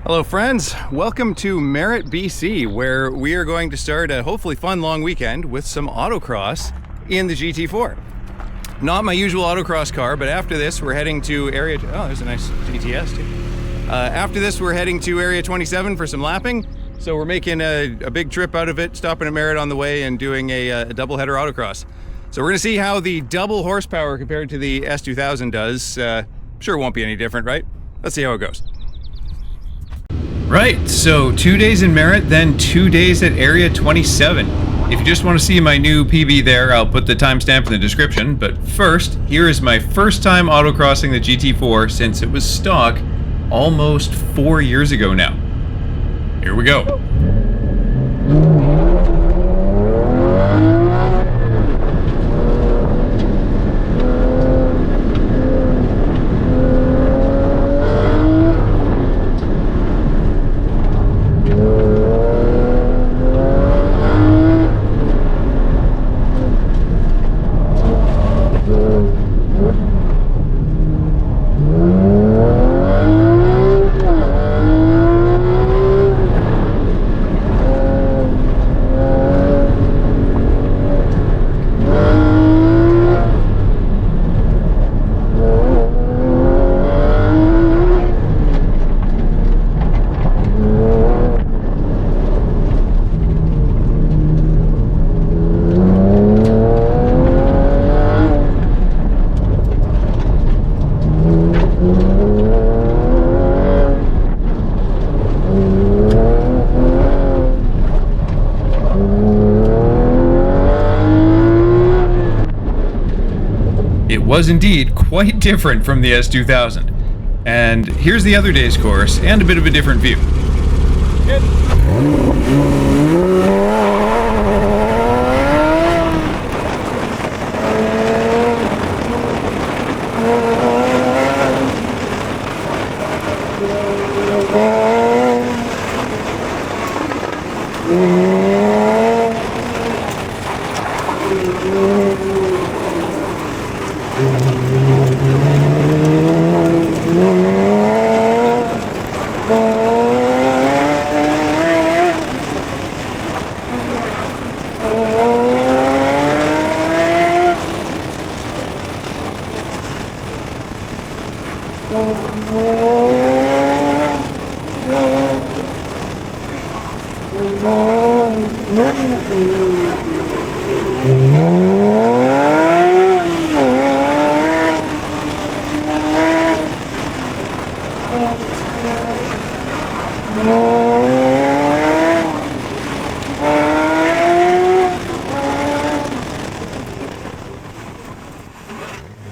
Hello friends, welcome to Merritt, BC, where we are going to start a hopefully fun long weekend with some autocross in the GT4. Not my usual autocross car, but after this we're heading to area, oh there's a nice GTS too. After this we're heading to area 27 for some lapping, so we're making a big trip out of it, stopping at Merritt on the way and doing a double header autocross. So we're going to see how the double horsepower compared to the S2000 does. Sure it won't be any different, right? Let's see how it goes. Right, so 2 days in Merritt, then 2 days at Area 27. If you just want to see my new PB there, I'll put the timestamp in the description. But first, here is my first time autocrossing the GT4 since it was stock almost 4 years ago now. Here we go. Was indeed quite different from the S2000. And here's the other day's course and a bit of a different view. Good.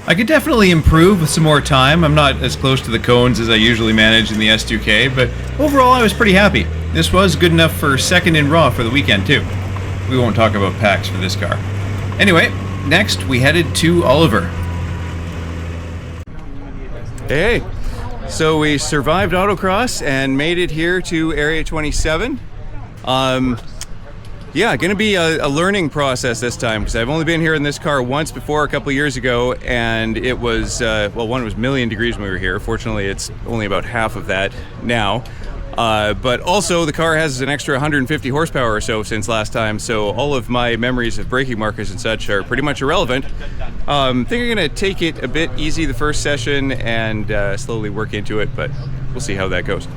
I could definitely improve with some more time. I'm not as close to the cones as I usually manage in the S2K, but overall I was pretty happy. This was good enough for second in Raw for the weekend too. We won't talk about packs for this car. Anyway, next we headed to Oliver. Hey, so we survived autocross and made it here to Area 27. Yeah, going to be a learning process this time because I've only been here in this car once before a couple years ago, and it was, well, one, it was a million degrees when we were here. Fortunately, it's only about half of that now. But also, the car has an extra 150 horsepower or so since last time, so all of my memories of braking markers and such are pretty much irrelevant. I think I'm going to take it a bit easy the first session and slowly work into it, but we'll see how that goes.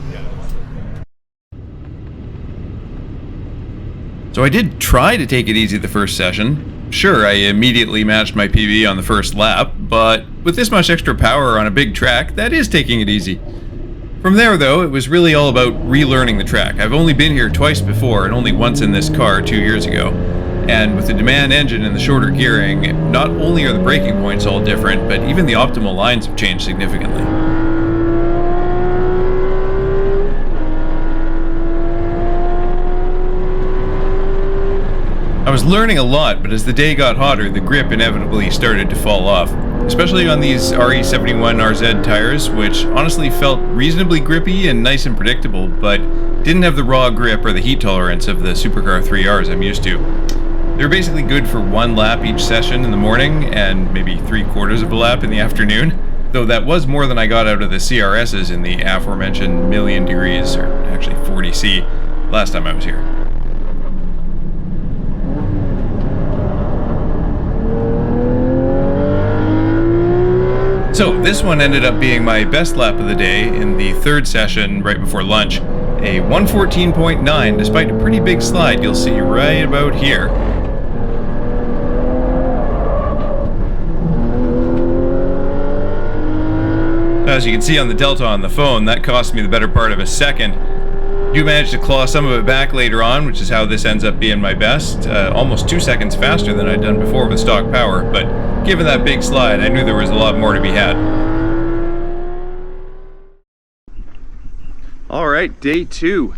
So I did try to take it easy the first session. Sure, I immediately matched my PB on the first lap, but with this much extra power on a big track, that is taking it easy. From there though, it was really all about relearning the track. I've only been here twice before and only once in this car 2 years ago. And with the DeMan engine and the shorter gearing, not only are the braking points all different, but even the optimal lines have changed significantly. I was learning a lot, but as the day got hotter, the grip inevitably started to fall off, especially on these RE71 RZ tires, which honestly felt reasonably grippy and nice and predictable, but didn't have the raw grip or the heat tolerance of the Supercar 3Rs I'm used to. They're basically good for one lap each session in the morning and maybe 3/4 of a lap in the afternoon. though that was more than I got out of the CRSs in the aforementioned million degrees, or actually 40C, last time I was here. So this one ended up being my best lap of the day in the third session right before lunch. A 114.9, despite a pretty big slide you'll see right about here. As you can see on the delta on the phone, that cost me the better part of a second. Do manage to claw some of it back later on, which is how this ends up being my best. Almost 2 seconds faster than I'd done before with stock power, but given that big slide, I knew there was a lot more to be had. Alright, day 2.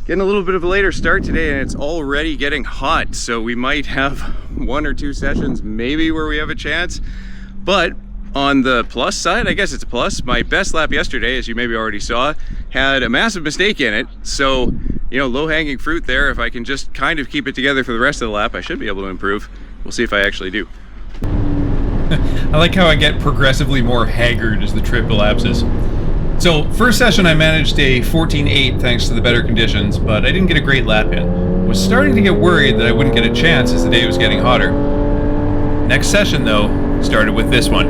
Getting a little bit of a later start today, and it's already getting hot, so we might have 1 or 2 sessions maybe where we have a chance. But on the plus side, I guess it's a plus, my best lap yesterday, as you maybe already saw, had a massive mistake in it. So, you know, low-hanging fruit there. If I can just kind of keep it together for the rest of the lap, I should be able to improve. We'll see if I actually do. I like how I get progressively more haggard as the trip elapses. So, first session I managed a 14.8 thanks to the better conditions, but I didn't get a great lap in. Was starting to get worried that I wouldn't get a chance as the day was getting hotter. Next session, though, started with this one.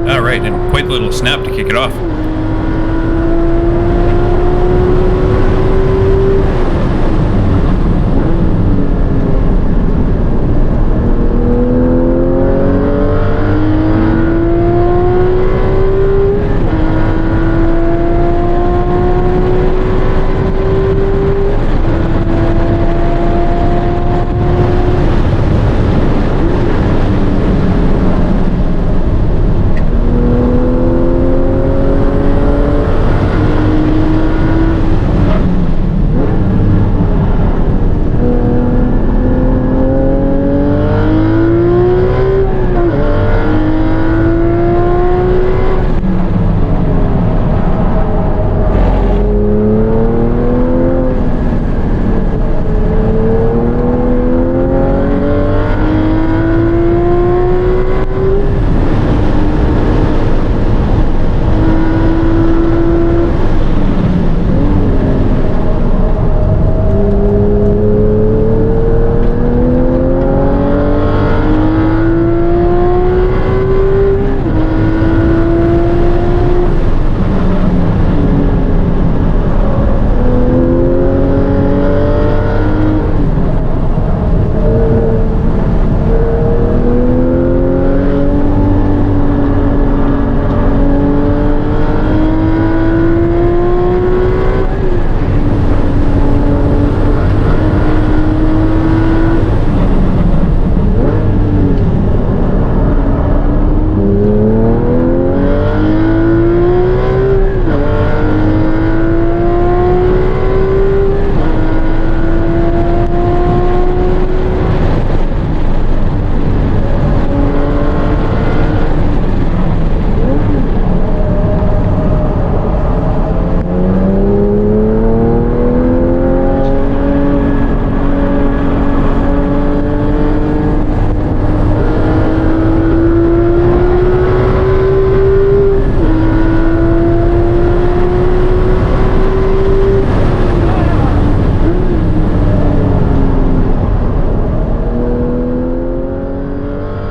Alright, and quite a little snap to kick it off.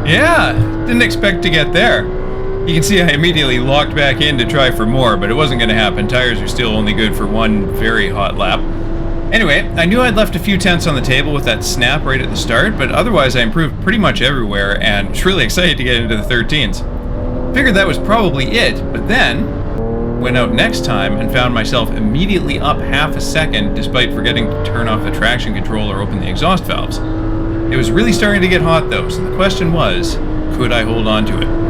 Yeah, didn't expect to get there. You can see I immediately locked back in to try for more, but it wasn't going to happen. Tires are still only good for one very hot lap. Anyway, I knew I'd left a few tenths on the table with that snap right at the start, but otherwise I improved pretty much everywhere and was really excited to get into the 13s. Figured that was probably it, but then went out next time and found myself immediately up half a second despite forgetting to turn off the traction control or open the exhaust valves. It was really starting to get hot though, so the question was, could I hold on to it?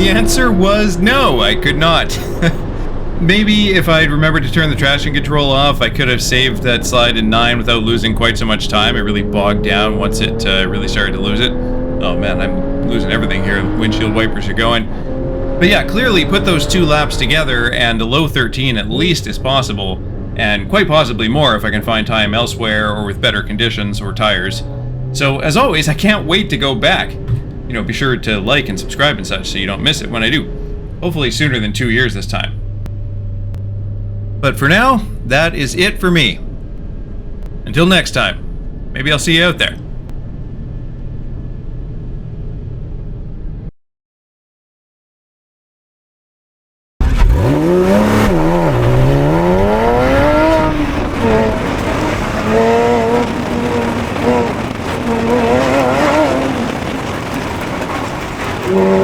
the answer was no, I could not. Maybe if I'd remembered to turn the traction control off, I could have saved that slide in 9 without losing quite so much time. It really bogged down once it really started to lose it. Oh man, I'm losing everything here. Windshield wipers are going. But yeah, clearly put those 2 laps together and a low 13 at least is possible, and quite possibly more if I can find time elsewhere or with better conditions or tires. So as always, I can't wait to go back. You know, be sure to like and subscribe and such so you don't miss it when I do. Hopefully sooner than 2 years this time. But for now, that is it for me. Until next time, maybe I'll see you out there. Yeah.